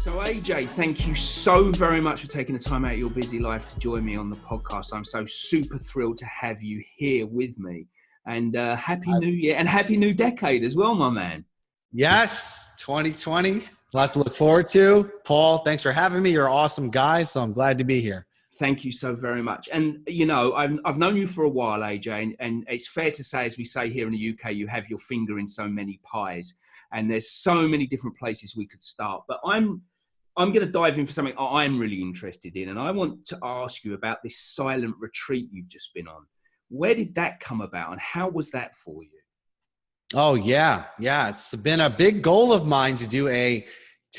So AJ, thank you so very much for taking the time out of your busy life to join me on the podcast. I'm so super thrilled to have you here with me. And Happy New Year and Happy New Decade as well, my man. Yes, 2020. A lot to look forward to. Paul, thanks for having me. You're an awesome guy, so I'm glad to be here. Thank you so very much. And, you know, I've known you for a while, AJ, and it's fair to say, as we say here in the UK, you have your finger in so many pies. And there's so many different places we could start. But I'm going to dive in for something I'm really interested in. And I want to ask you about this silent retreat you've just been on. Where did that come about and how was that for you? Oh, yeah. It's been a big goal of mine to do a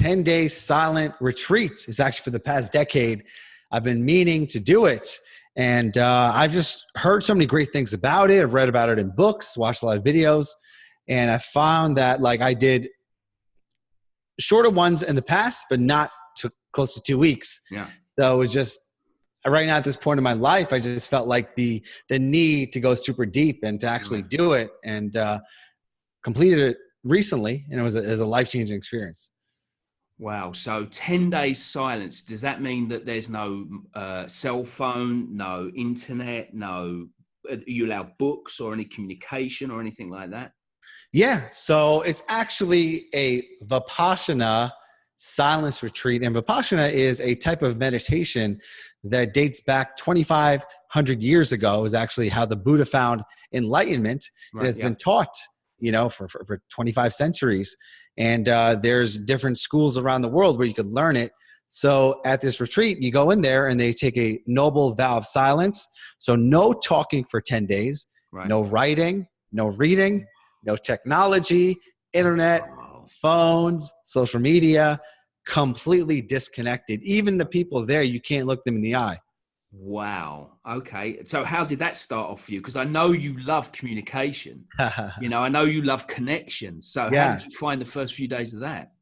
10-day silent retreat. It's actually for the past decade. I've been meaning to do it. And I've just heard so many great things about it. I've read about it in books, watched a lot of videos. And I found that like I did shorter ones in the past, but not to close to 2 weeks. Yeah. So it was just right now at this point in my life, I just felt like the need to go super deep and to actually do it, and completed it recently. And it was a life-changing experience. Wow. So 10 days silence. Does that mean that there's no cell phone, no internet, no, you allow books or any communication or anything like that? Yeah. So it's actually a Vipassana silence retreat. And Vipassana is a type of meditation that dates back 2,500 years ago. It was actually how the Buddha found enlightenment. Right, it has been taught, for 25 centuries. And there's different schools around the world where you could learn it. So at this retreat, you go in there and they take a noble vow of silence. So no talking for 10 days, no writing, no reading, no technology, internet, phones, social media, completely disconnected. Even the people there, you can't look them in the eye. Wow. Okay. So how did that start off for you? Because I know you love communication. I know you love connection. So how did you find the first few days of that?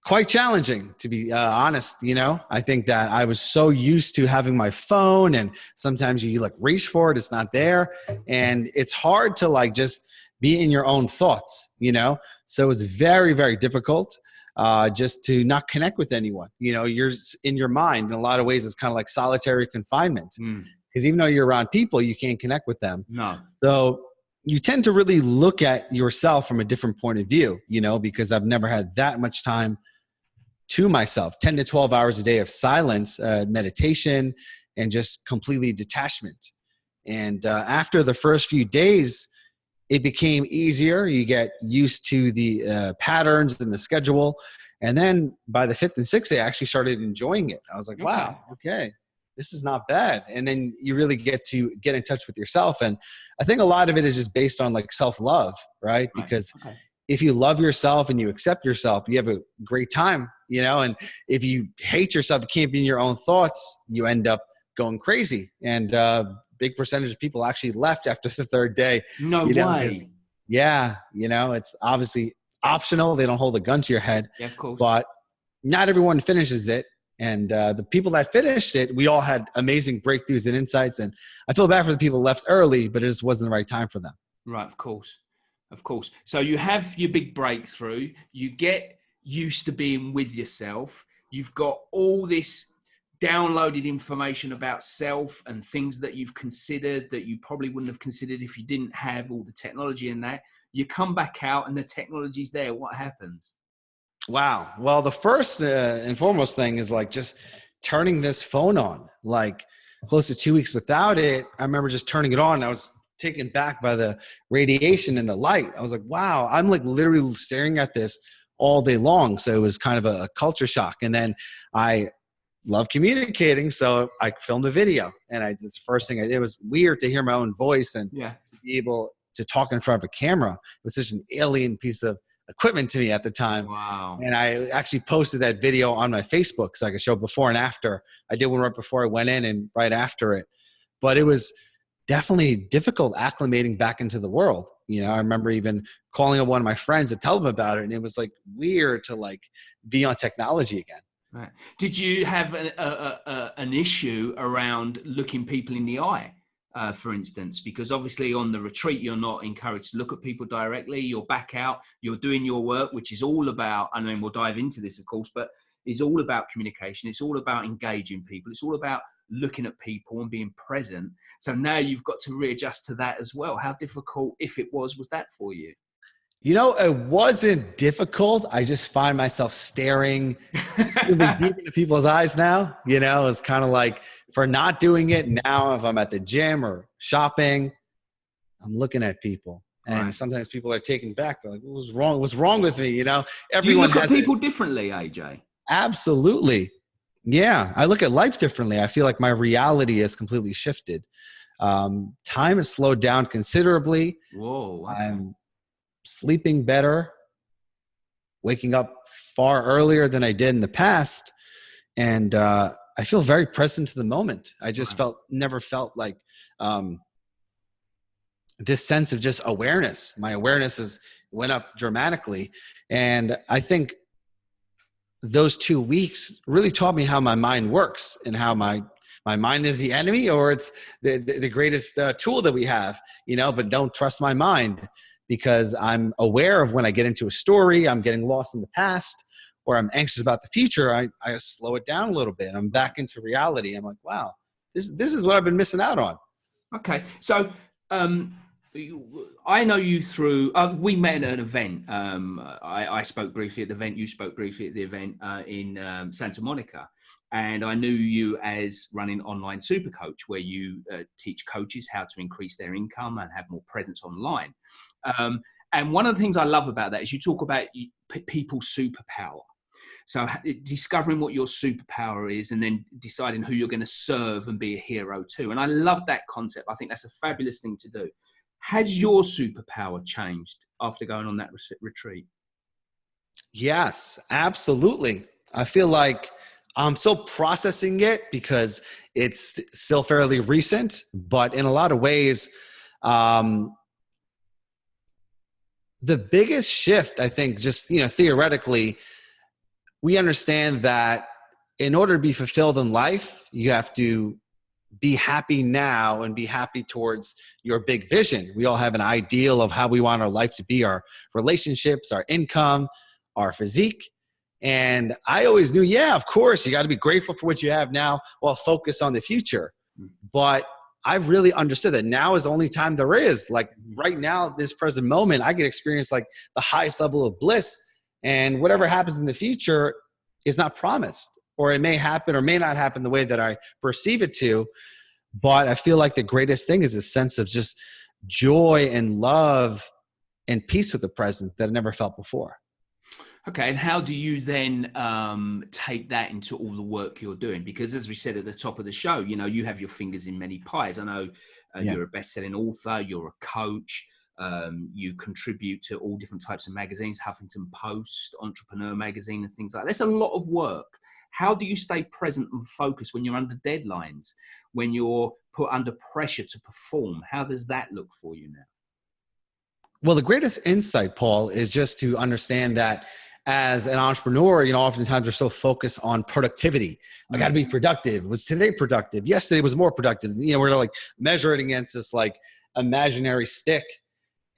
Quite challenging, to be honest. I think that I was so used to having my phone, and sometimes you like reach for it, it's not there. And it's hard to just be in your own thoughts, So it was very, very difficult just to not connect with anyone. You're in your mind. In a lot of ways, it's kind of like solitary confinement. Because even though you're around people, you can't connect with them. No. So you tend to really look at yourself from a different point of view, because I've never had that much time to myself, 10 to 12 hours a day of silence, meditation, and just completely detachment. And after the first few days, it became easier. You get used to the patterns and the schedule. And then by the 5th and 6th day, I actually started enjoying it. I was like, wow, okay, this is not bad. And then you really get in touch with yourself. And I think a lot of it is just based on like self-love, right? Because if you love yourself and you accept yourself, you have a great time, and if you hate yourself, you can't be in your own thoughts, you end up going crazy. And big percentage of people actually left after the 3rd day. No way. It's obviously optional. They don't hold a gun to your head. Yeah, of course. But not everyone finishes it. And the people that finished it, we all had amazing breakthroughs and insights. And I feel bad for the people left early, but it just wasn't the right time for them. Right, of course. Of course. So you have your big breakthrough. You get used to being with yourself. You've got all this downloaded information about self and things that you've considered that you probably wouldn't have considered if you didn't have all the technology in that. You come back out and the technology's there. What happens? Wow. Well, the first and foremost thing is like just turning this phone on. Like close to 2 weeks without it, I remember just turning it on. I was taken back by the radiation and the light. I was like, wow, I'm like literally staring at this all day long. So it was kind of a culture shock. And then I love communicating, so I filmed a video, and it's the first thing I did. It was weird to hear my own voice and to be able to talk in front of a camera. It was such an alien piece of equipment to me at the time. Wow. And I actually posted that video on my Facebook so I could show before and after. I did one right before I went in and right after it. But it was definitely difficult acclimating back into the world. I remember even calling up one of my friends to tell them about it, and it was like weird to like be on technology again. Right. Did you have an issue around looking people in the eye, for instance? Because obviously on the retreat, you're not encouraged to look at people directly. You're back out, you're doing your work, which is all about, I mean, we'll dive into this, of course, but is all about communication. It's all about engaging people. It's all about looking at people and being present. So now you've got to readjust to that as well. How difficult, if it was that for you? You know, it wasn't difficult. I just find myself staring really deep into people's eyes now. You know, it's kind of like for not doing it now, if I'm at the gym or shopping, I'm looking at people. And sometimes people are taken back. They're like, what was wrong? What's wrong with me? You know, everyone Do you look has at people differently, AJ? Absolutely. Yeah. I look at life differently. I feel like my reality has completely shifted. Time has slowed down considerably. Whoa. Okay. I'm sleeping better, waking up far earlier than I did in the past. And I feel very present to the moment. I just never felt like this sense of just awareness. My awareness went up dramatically. And I think those 2 weeks really taught me how my mind works and how my mind is the enemy, or it's the greatest tool that we have, you know, but don't trust my mind, because I'm aware of when I get into a story, I'm getting lost in the past, or I'm anxious about the future. I slow it down a little bit. I'm back into reality. I'm like, wow, this is what I've been missing out on. Okay. So, I know you through, we met at an event. I spoke briefly at the event. You spoke briefly at the event in Santa Monica. And I knew you as running Online Super Coach, where you teach coaches how to increase their income and have more presence online. And one of the things I love about that is you talk about people's superpower. So discovering what your superpower is and then deciding who you're going to serve and be a hero to. And I love that concept. I think that's a fabulous thing to do. Has your superpower changed after going on that retreat? Yes, absolutely. I feel like I'm still processing it because it's still fairly recent, but in a lot of ways, the biggest shift, I think, just, you know, theoretically, we understand that in order to be fulfilled in life, you have to be happy now and be happy towards your big vision. We all have an ideal of how we want our life to be, our relationships, our income, our physique. And I always knew, yeah, of course, you got to be grateful for what you have now while focus on the future. But I've really understood that now is the only time there is. Like right now, this present moment, I can experience like the highest level of bliss. And whatever happens in the future is not promised, or it may happen or may not happen the way that I perceive it to. But I feel like the greatest thing is a sense of just joy and love and peace with the present that I never felt before. Okay, and how do you then take that into all the work you're doing? Because as we said at the top of the show, you know, you have your fingers in many pies. I know you're a best-selling author, you're a coach, you contribute to all different types of magazines, Huffington Post, Entrepreneur Magazine, and things like that. That's a lot of work. How do you stay present and focused when you're under deadlines, when you're put under pressure to perform? How does that look for you now? Well, the greatest insight, Paul, is just to understand that as an entrepreneur, you know, oftentimes we're so focused on productivity. I got to be productive. Was today productive? Yesterday was more productive. You know, we're like measure it against this like imaginary stick.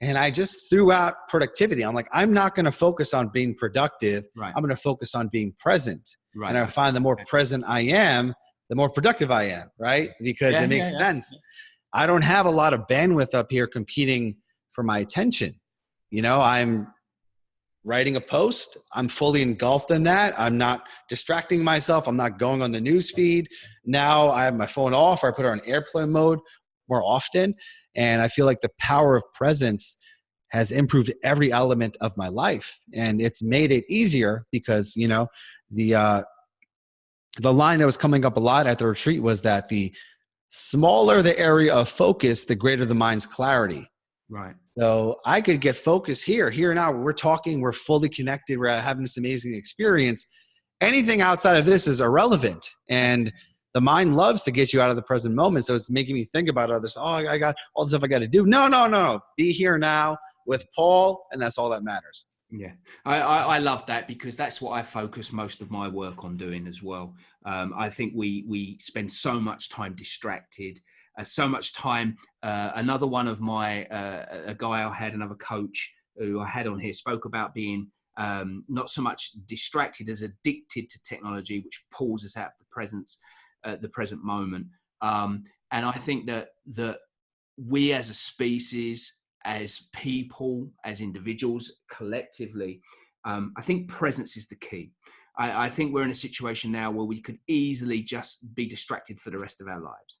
And I just threw out productivity. I'm like, I'm not going to focus on being productive. Right. I'm going to focus on being present. Right. And I find the more present I am, the more productive I am, right? Because it makes sense. I don't have a lot of bandwidth up here competing for my attention. You know, I'm writing a post. I'm fully engulfed in that. I'm not distracting myself. I'm not going on the news feed. Now I have my phone off, or I put it on airplane mode more often. And I feel like the power of presence has improved every element of my life. And it's made it easier because, you know, the line that was coming up a lot at the retreat was that the smaller the area of focus, the greater the mind's clarity. Right. So I could get focused here now. We're talking, we're fully connected. We're having this amazing experience. Anything outside of this is irrelevant. And the mind loves to get you out of the present moment. So it's making me think about others. Oh, I got all the stuff I got to do. No. Be here now with Paul. And that's all that matters. Yeah, I love that, because that's what I focus most of my work on doing as well. I think we spend so much time distracted, so much time. Another one of my, a guy I had, another coach who I had on here, spoke about being not so much distracted as addicted to technology, which pulls us out of the present moment. And I think that we as a species, as people, as individuals, collectively, I think presence is the key. I think we're in a situation now where we could easily just be distracted for the rest of our lives.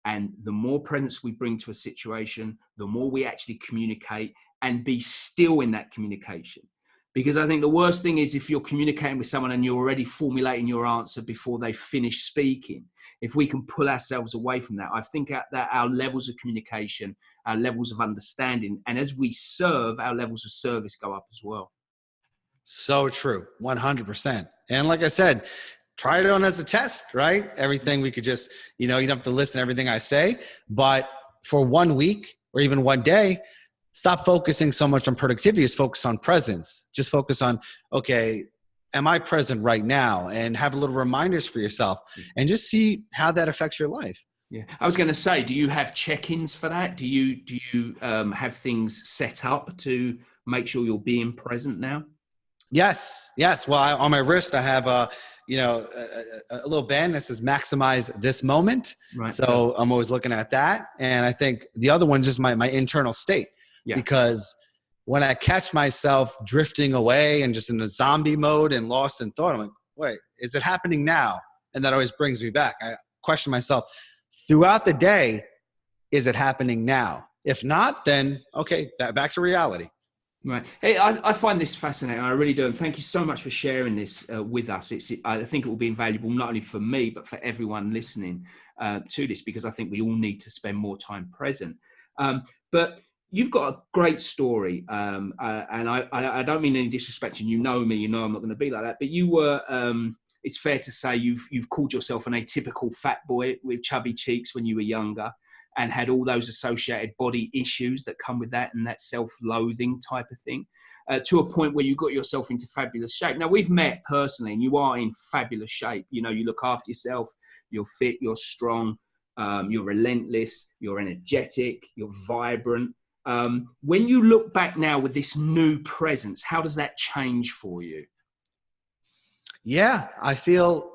And the more presence we bring to a situation, the more we actually communicate and be still in that communication. Because I think the worst thing is if you're communicating with someone and you're already formulating your answer before they finish speaking. If we can pull ourselves away from that, I think that our levels of communication, our levels of understanding, and as we serve, our levels of service go up as well. So true, 100%. And like I said, try it on as a test, right? Everything we could just, you don't have to listen to everything I say, but for 1 week or even 1 day, stop focusing so much on productivity, just focus on presence. Just focus on, okay, am I present right now? And have little reminders for yourself and just see how that affects your life. Yeah, I was going to say, do you have check-ins for that? Do you have things set up to make sure you're being present now? Yes. Well, on my wrist, I have a little band that says "Maximize this moment." Right. So I'm always looking at that, and I think the other one is just my internal state. Yeah. Because when I catch myself drifting away and just in a zombie mode and lost in thought, I'm like, wait, is it happening now? And that always brings me back. I question myself throughout the day, is it happening now? If not, then okay, back to reality. Right. Hey, I find this fascinating. I really do. And thank you so much for sharing this with us. I think it will be invaluable, not only for me, but for everyone listening to this, because I think we all need to spend more time present. But you've got a great story. And I don't mean any disrespect. And you know me, I'm not going to be like that. But you were, it's fair to say you've called yourself an atypical fat boy with chubby cheeks when you were younger, and had all those associated body issues that come with that and that self-loathing type of thing, to a point where you got yourself into fabulous shape. Now, we've met personally, and you are in fabulous shape. You look after yourself, you're fit, you're strong, you're relentless, you're energetic, you're vibrant. When you look back now with this new presence, how does that change for you? Yeah, I feel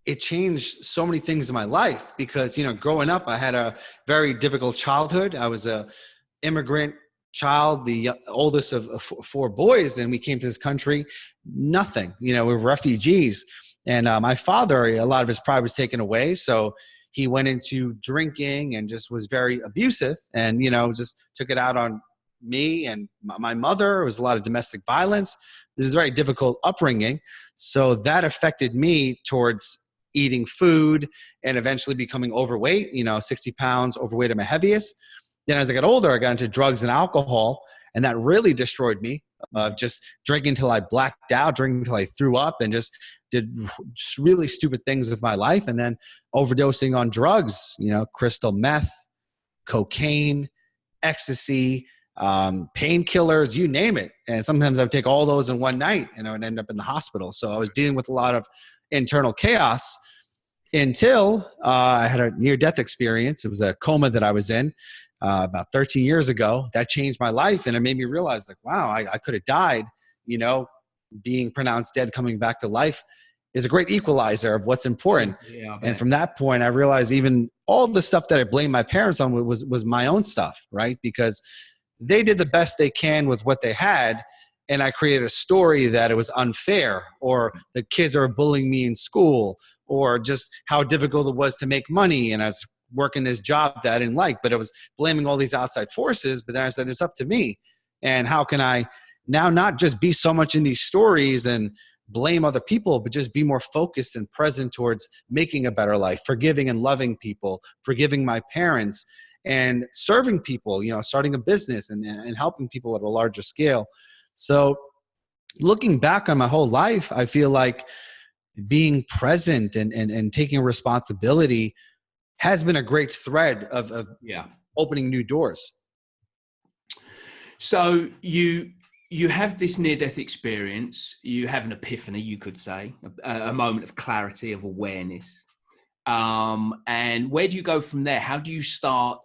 it changed so many things in my life because, growing up, I had a very difficult childhood. I was a immigrant child, the oldest of 4 boys, and we came to this country, nothing, we were refugees. And my father, a lot of his pride was taken away. So he went into drinking and just was very abusive and, just took it out on me and my mother. It was a lot of domestic violence. It was a very difficult upbringing. So that affected me towards eating food and eventually becoming overweight, 60 pounds overweight at my heaviest. Then as I got older, I got into drugs and alcohol, and that really destroyed me. Just drinking until I blacked out, drinking until I threw up, and just did really stupid things with my life. And then overdosing on drugs, crystal meth, cocaine, ecstasy, painkillers, you name it. And sometimes I would take all those in one night and I would end up in the hospital. So I was dealing with a lot of internal chaos until I had a near-death experience. It was a coma that I was in about 13 years ago. That changed my life, and it made me realize, wow, I could have died. Being pronounced dead, coming back to life is a great equalizer of what's important. Yeah, and from that point, I realized even all the stuff that I blamed my parents on was my own stuff, right? Because they did the best they can with what they had, and I created a story that it was unfair, or the kids are bullying me in school, or just how difficult it was to make money. And I was working this job that I didn't like, but I was blaming all these outside forces. But then I said, it's up to me. And how can I now not just be so much in these stories and blame other people, but just be more focused and present towards making a better life, forgiving and loving people, forgiving my parents, and serving people, starting a business and helping people at a larger scale. So looking back on my whole life, I feel like being present and taking responsibility has been a great thread of opening new doors. So you have this near-death experience, you have an epiphany, you could say, a moment of clarity, of awareness. And where do you go from there? How do you start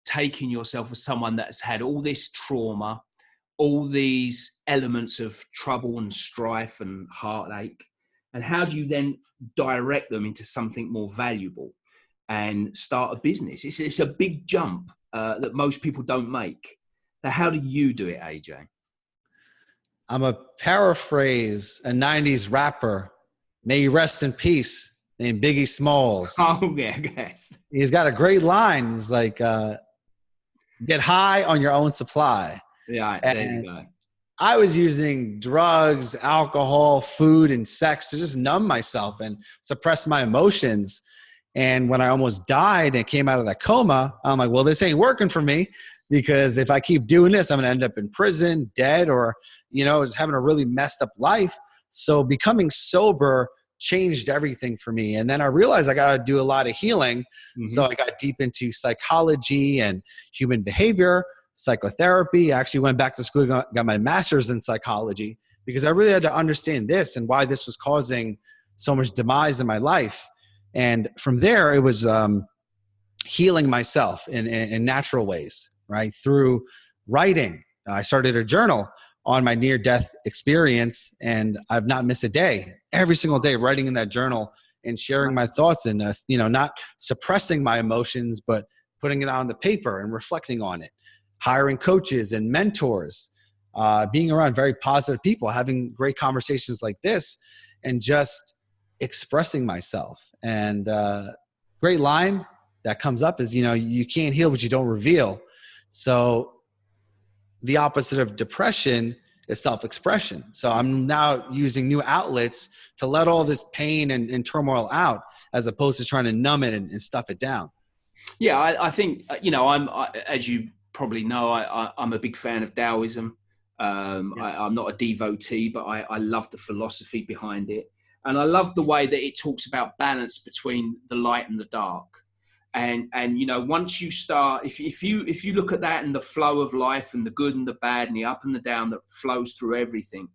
taking yourself as someone that's had all this trauma, all these elements of trouble and strife and heartache? And how do you then direct them into something more valuable and start a business? It's a big jump that most people don't make. Now, how do you do it, AJ? I'm a paraphrase a 90s rapper. May you rest in peace, named Biggie Smalls. Oh, yeah, I guess. He's got a great line. He's like, get high on your own supply. Yeah, and there you go. I was using drugs, alcohol, food, and sex to just numb myself and suppress my emotions. And when I almost died and came out of that coma, I'm like, well, this ain't working for me, because if I keep doing this, I'm going to end up in prison, dead, or, just having a really messed up life. So becoming sober changed everything for me. And then I realized I got to do a lot of healing. Mm-hmm. So I got deep into psychology and human behavior, psychotherapy. I actually went back to school, got my master's in psychology, because I really had to understand this and why this was causing so much demise in my life. And from there, it was healing myself in natural ways, right? Through writing. I started a journal on my near-death experience, and I've not missed a day. Every single day, writing in that journal and sharing my thoughts, and not suppressing my emotions, but putting it on the paper and reflecting on it. Hiring coaches and mentors, being around very positive people, having great conversations like this, and just expressing myself. And great line that comes up is, you can't heal what you don't reveal. So the opposite of depression is self-expression. So I'm now using new outlets to let all this pain and turmoil out, as opposed to trying to numb it and stuff it down. Yeah, I think, as you probably know, I'm a big fan of Taoism. Yes. I'm not a devotee, but I love the philosophy behind it. And I love the way that it talks about balance between the light and the dark. And once you start, if you look at that and the flow of life and the good and the bad and the up and the down that flows through everything,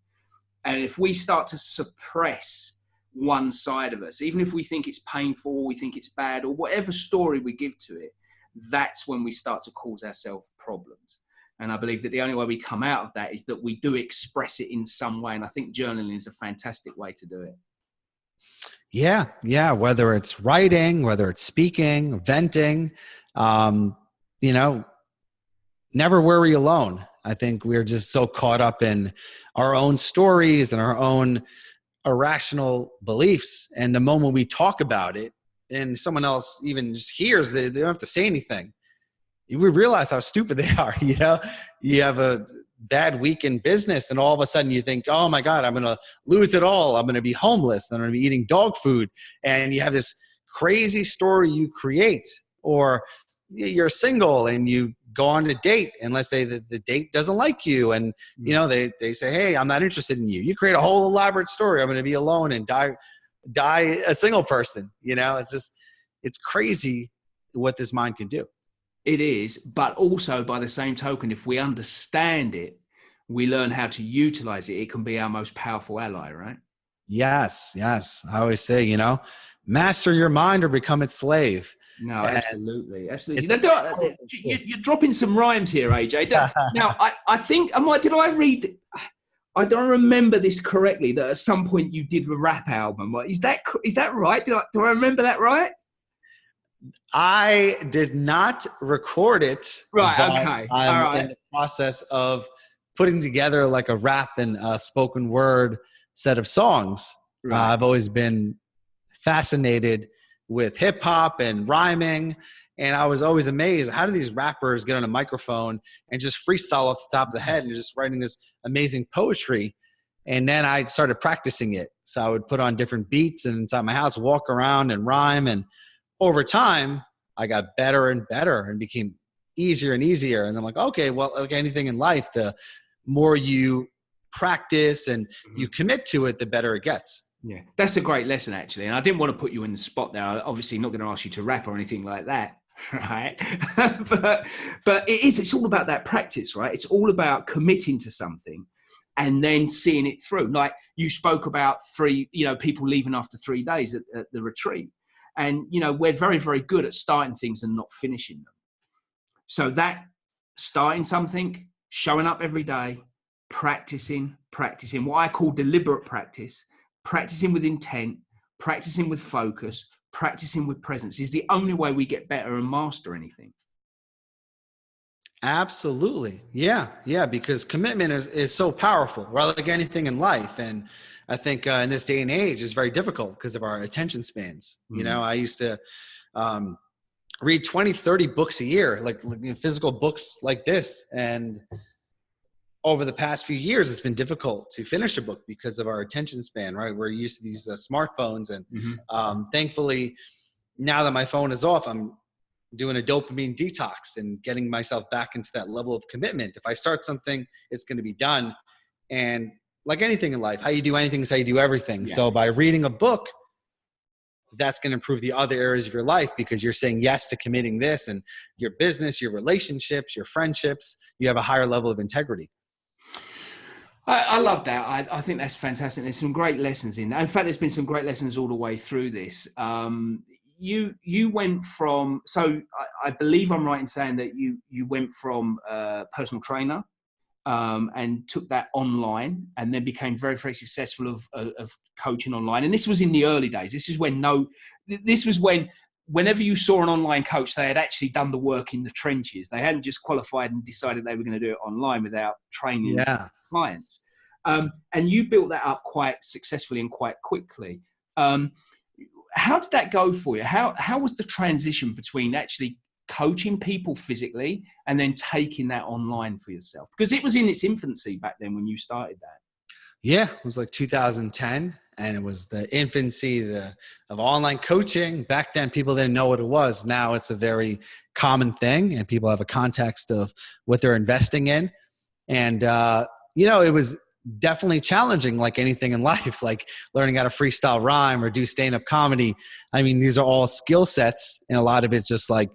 and if we start to suppress one side of us, even if we think it's painful, we think it's bad, or whatever story we give to it, that's when we start to cause ourselves problems. And I believe that the only way we come out of that is that we do express it in some way. And I think journaling is a fantastic way to do it. Yeah. Whether it's writing, whether it's speaking, venting, never worry alone. I think we're just so caught up in our own stories and our own irrational beliefs. And the moment we talk about it and someone else even just hears, they don't have to say anything. We realize how stupid they are. You have a bad week in business and all of a sudden you think, oh my God, I'm going to lose it all. I'm going to be homeless. I'm going to be eating dog food. And you have this crazy story you create. Or you're single and you go on a date, and let's say that the date doesn't like you. And, they say, hey, I'm not interested in you. You create a whole elaborate story. I'm going to be alone and die a single person. It's crazy what this mind can do. It is, but also by the same token, if we understand it, we learn how to utilize it. It can be our most powerful ally, right? Yes. I always say, master your mind or become its slave. No, absolutely. You're dropping some rhymes here, AJ. Now, I think, did I read, I don't remember this correctly, that at some point you did a rap album. Is that right? Do I remember that right? I did not record it. Right, okay. I'm in the process of putting together like a rap and a spoken word set of songs. Right. I've always been fascinated with hip hop and rhyming. And I was always amazed, how do these rappers get on a microphone and just freestyle off the top of the head and just writing this amazing poetry? And then I started practicing it. So I would put on different beats and inside my house, walk around and rhyme. And over time, I got better and better and became easier and easier. And I'm like, okay, well, like anything in life, the more you practice and you commit to it, the better it gets. Yeah, that's a great lesson, actually. And I didn't want to put you in the spot there. I'm obviously not going to ask you to rap or anything like that, right? but it's all about that practice, right? It's all about committing to something and then seeing it through. Like you spoke about people leaving after 3 days at the retreat. And, we're very, very good at starting things and not finishing them. So that starting something, showing up every day, practicing, what I call deliberate practice, practicing with intent, practicing with focus, practicing with presence is the only way we get better and master anything. Absolutely. Yeah. Yeah. Because commitment is so powerful, right? Like anything in life. And I think in this day and age is very difficult because of our attention spans. You know, I used to read 20, 30 books a year, like physical books like this. And over the past few years, it's been difficult to finish a book because of our attention span, right? We're used to these smartphones. And thankfully, now that my phone is off, I'm doing a dopamine detox and getting myself back into that level of commitment. If I start something, it's going to be done. And like anything in life, how you do anything is how you do everything. Yeah. So by reading a book, that's going to improve the other areas of your life because you're saying yes to committing this, and your business, your relationships, your friendships, you have a higher level of integrity. I love that. I think that's fantastic. There's some great lessons in that. In fact, there's been some great lessons all the way through this. You went from, so I believe I'm right in saying that you went from personal trainer and took that online, and then became very, very successful of coaching online. And this was in the early days. This is when whenever you saw an online coach, they had actually done the work in the trenches. They hadn't just qualified and decided they were going to do it online without training clients. And you built that up quite successfully and quite quickly. How did that go for you? How was the transition between actually coaching people physically and then taking that online for yourself? Because it was in its infancy back then when you started that. Yeah, it was like 2010, and it was the infancy of online coaching. Back then, people didn't know what it was. Now it's a very common thing, and people have a context of what they're investing in. And, it was definitely challenging, like anything in life, like learning how to freestyle rhyme or do stand-up comedy. I mean, these are all skill sets, and a lot of it's just like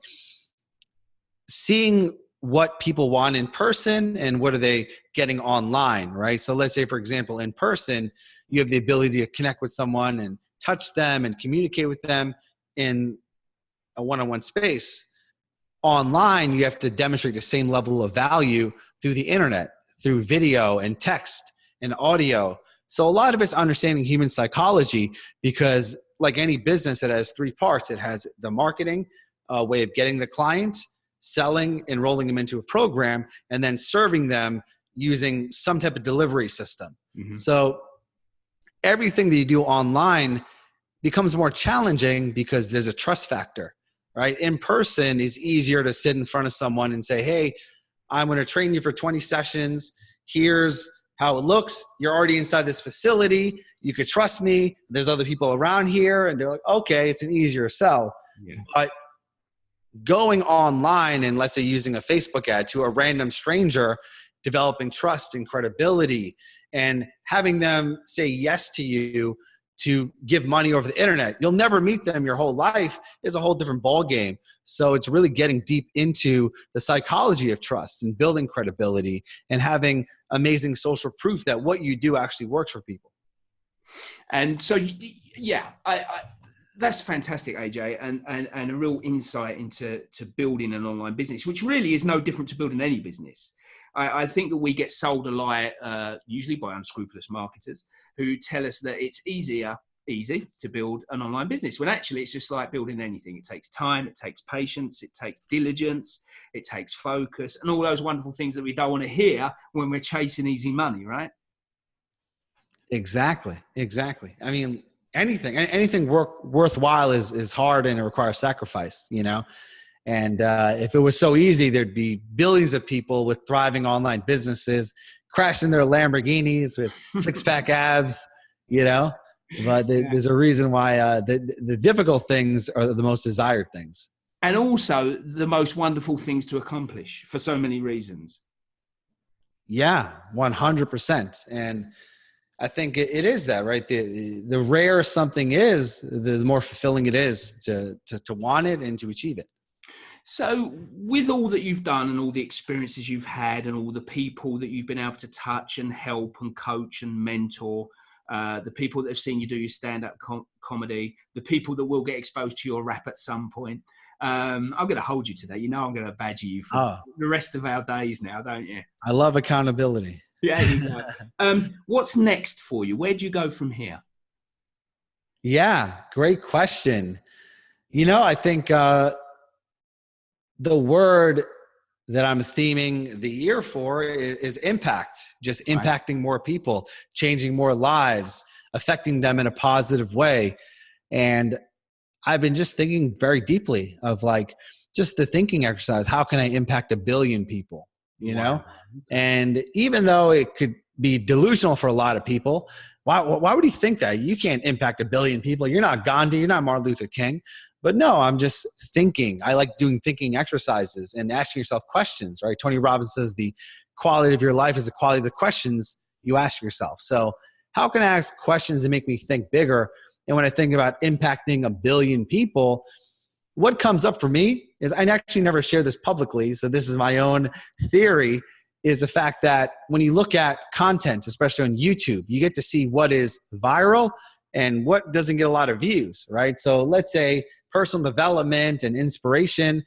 seeing what people want in person and what are they getting online, right? So let's say, for example, in person, you have the ability to connect with someone and touch them and communicate with them in a one-on-one space. Online, you have to demonstrate the same level of value through the internet, through video and text and audio. So a lot of it's understanding human psychology, because like any business, it has three parts. It has the marketing way of getting the client, selling, enrolling them into a program, and then serving them using some type of delivery system. So everything that you do online becomes more challenging because there's a trust factor, right? In person is easier to sit in front of someone and say, hey, I'm going to train you for 20 sessions. Here's how it looks. You're already inside this facility. You could trust me. There's other people around here. And they're like, okay, it's an easier sell. Yeah. But going online and, let's say, using a Facebook ad to a random stranger, developing trust and credibility and having them say yes to you to give money over the internet. You'll never meet them your whole life, is a whole different ball game. So it's really getting deep into the psychology of trust and building credibility and having amazing social proof that what you do actually works for people. And so, yeah, that's fantastic, AJ, and a real insight into building an online business, which really is no different to building any business. I think that we get sold a lie, usually by unscrupulous marketers, who tell us that it's easy to build an online business, when actually it's just like building anything. It takes time, it takes patience, it takes diligence, it takes focus, and all those wonderful things that we don't want to hear when we're chasing easy money, right? Exactly. I mean, anything worthwhile is hard, and it requires sacrifice, And if it was so easy, there'd be billions of people with thriving online businesses, crashing their Lamborghinis with six-pack abs, But there's a reason why the difficult things are the most desired things. And also the most wonderful things to accomplish for so many reasons. Yeah, 100%. And I think it is that, right? The rarer something is, the more fulfilling it is to want it and to achieve it. So with all that you've done and all the experiences you've had and all the people that you've been able to touch and help and coach and mentor, the people that have seen you do your stand-up comedy, the people that will get exposed to your rap at some point, I'm going to hold you to that. I'm going to badger you for the rest of our days now, don't you? I love accountability. Yeah, you go. What's next for you? Where do you go from here? Yeah, great question. I think the word that I'm theming the year for is impact, just Right. impacting more people, changing more lives, affecting them in a positive way. And I've been just thinking very deeply of like just the thinking exercise. How can I impact a billion people? Wow. Okay. And even though it could be delusional for a lot of people, why would you think that? You can't impact a billion people. You're not Gandhi. You're not Martin Luther King. But no, I'm just thinking. I like doing thinking exercises and asking yourself questions, right? Tony Robbins says the quality of your life is the quality of the questions you ask yourself. So how can I ask questions that make me think bigger? And when I think about impacting a billion people, what comes up for me is, I actually never share this publicly, so this is my own theory, is the fact that when you look at content, especially on YouTube, you get to see what is viral and what doesn't get a lot of views, right? So let's say personal development and inspiration,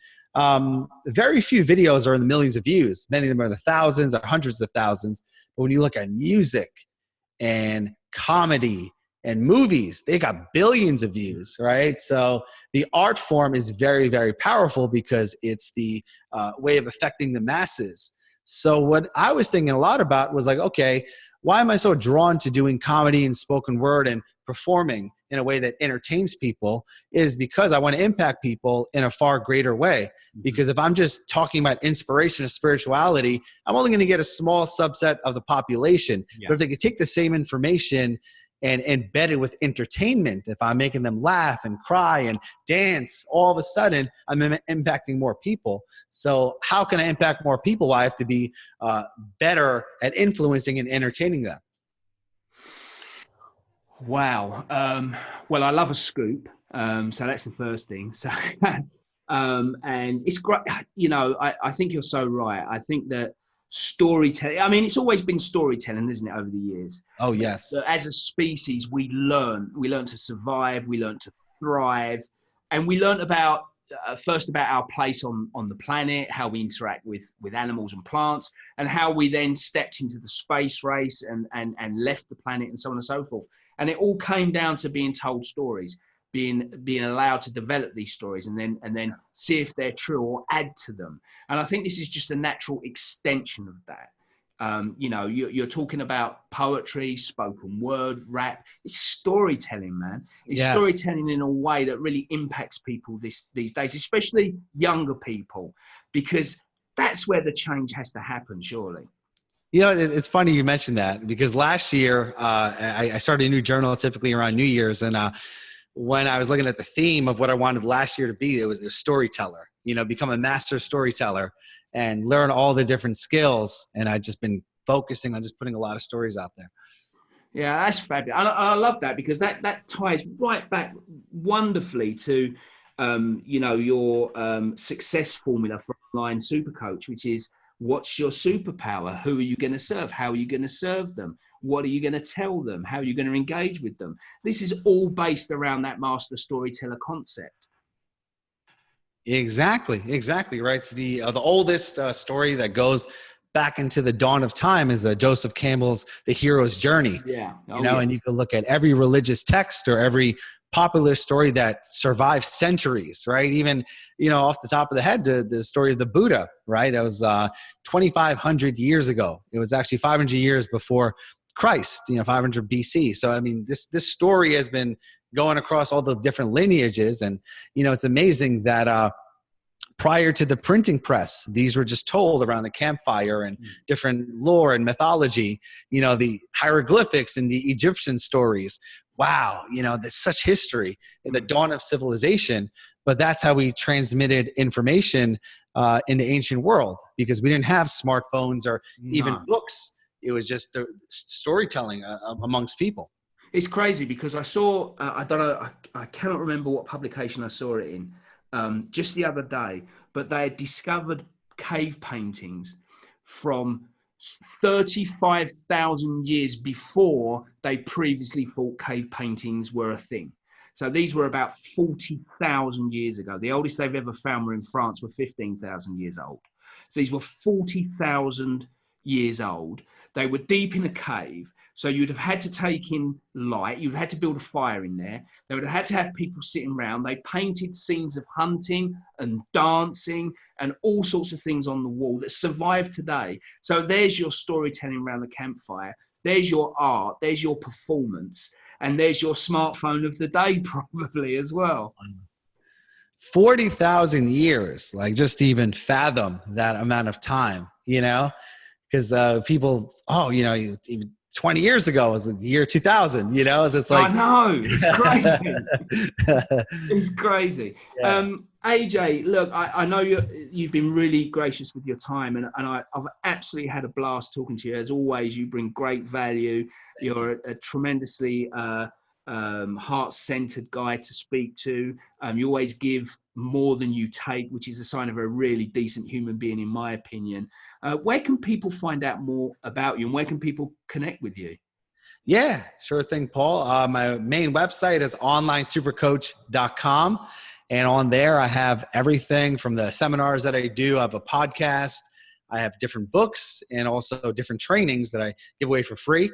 very few videos are in the millions of views. Many of them are in the thousands or hundreds of thousands. But when you look at music and comedy and movies, they got billions of views, right? So the art form is very, very powerful because it's the way of affecting the masses. So what I was thinking a lot about was like, okay, why am I so drawn to doing comedy and spoken word and performing in a way that entertains people? Is because I want to impact people in a far greater way. Because if I'm just talking about inspiration or spirituality, I'm only going to get a small subset of the population. Yeah. But if they could take the same information and embed it with entertainment, if I'm making them laugh and cry and dance, all of a sudden I'm impacting more people. So how can I impact more people? Well, I have to be better at influencing and entertaining them. Wow. Well, I love a scoop. So that's the first thing. So, and it's great. I think you're so right. I think that storytelling, I mean, it's always been storytelling, isn't it, over the years? Oh, yes. That as a species, we learn to survive, we learn to thrive, and we learn about, first about our place on the planet, how we interact with animals and plants, and how we then stepped into the space race and left the planet, and so on and so forth. And it all came down to being told stories, being allowed to develop these stories, and then see if they're true or add to them. And I think this is just a natural extension of that. You're talking about poetry, spoken word, rap. It's storytelling, man. It's storytelling in a way that really impacts people these days, especially younger people, because that's where the change has to happen, surely. It's funny you mentioned that, because last year I started a new journal typically around New Year's. And when I was looking at the theme of what I wanted last year to be, it was a storyteller, become a master storyteller and learn all the different skills. And I've just been focusing on just putting a lot of stories out there. Yeah, that's fabulous. I love that, because that ties right back wonderfully to, your success formula for online super coach, which is, what's your superpower? Who are you going to serve? How are you going to serve them? What are you going to tell them? How are you going to engage with them? This is all based around that master storyteller concept. Exactly, right. It's the oldest story that goes back into the dawn of time is Joseph Campbell's The Hero's Journey. Yeah. And you can look at every religious text or every popular story that survived centuries, right? Even, off the top of the head, the story of the Buddha, right? It was 2,500 years ago. It was actually 500 years before Christ, 500 BC. So, I mean, this story has been going across all the different lineages. And, it's amazing that prior to the printing press, these were just told around the campfire and different lore and mythology, the hieroglyphics and the Egyptian stories. Wow, there's such history in the dawn of civilization, but that's how we transmitted information in the ancient world, because we didn't have smartphones or even books. It was just the storytelling amongst people. It's crazy, because I saw, I don't know, I cannot remember what publication I saw it in, just the other day, but they had discovered cave paintings from 35,000 years before they previously thought cave paintings were a thing. So these were about 40,000 years ago. The oldest they've ever found were in France, were 15,000 years old. So these were 40,000 years old. They were deep in a cave. So you'd have had to take in light. You'd have had to build a fire in there. They would have had to have people sitting around. They painted scenes of hunting and dancing and all sorts of things on the wall that survive today. So there's your storytelling around the campfire. There's your art. There's your performance. And there's your smartphone of the day probably as well. 40,000 years, like just to even fathom that amount of time, you know, because people, even 20 years ago was the year 2000, you know, so it's like, I know, it's crazy. It's crazy. Yeah. AJ, look, I know you've been really gracious with your time, and I've absolutely had a blast talking to you. As always, you bring great value. You're a tremendously heart-centered guy to speak to. You always give more than you take, which is a sign of a really decent human being, in my opinion. Where can people find out more about you, and where can people connect with you? Yeah, sure thing, Paul. My main website is onlinesupercoach.com. And on there, I have everything from the seminars that I do. I have a podcast. I have different books and also different trainings that I give away for free,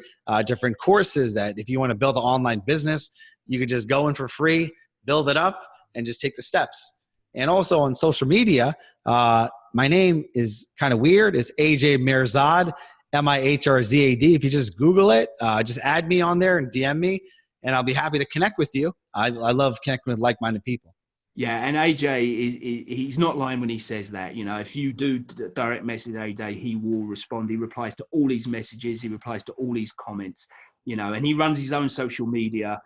different courses that if you want to build an online business, you could just go in for free, build it up, and just take the steps. And also on social media, my name is kind of weird. It's AJ Mihrzad, Mihrzad. If you just Google it, just add me on there and DM me, and I'll be happy to connect with you. I love connecting with like-minded people. Yeah, and AJ, he's not lying when he says that. You know, if you do direct message AJ, he will respond. He replies to all his messages. He replies to all his comments, you know, and he runs his own social media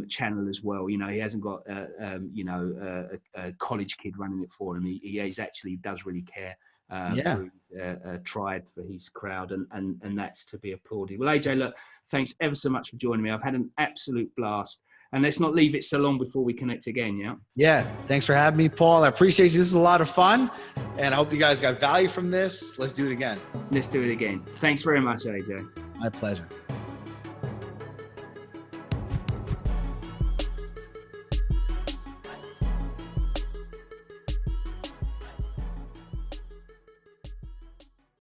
channel as well. You know, he hasn't got, a college kid running it for him. He actually does really care for his tribe, for his crowd, and that's to be applauded. Well, AJ, look, thanks ever so much for joining me. I've had an absolute blast. And let's not leave it so long before we connect again, yeah? Yeah, thanks for having me, Paul. I appreciate you. This is a lot of fun, and I hope you guys got value from this. Let's do it again. Let's do it again. Thanks very much, AJ. My pleasure.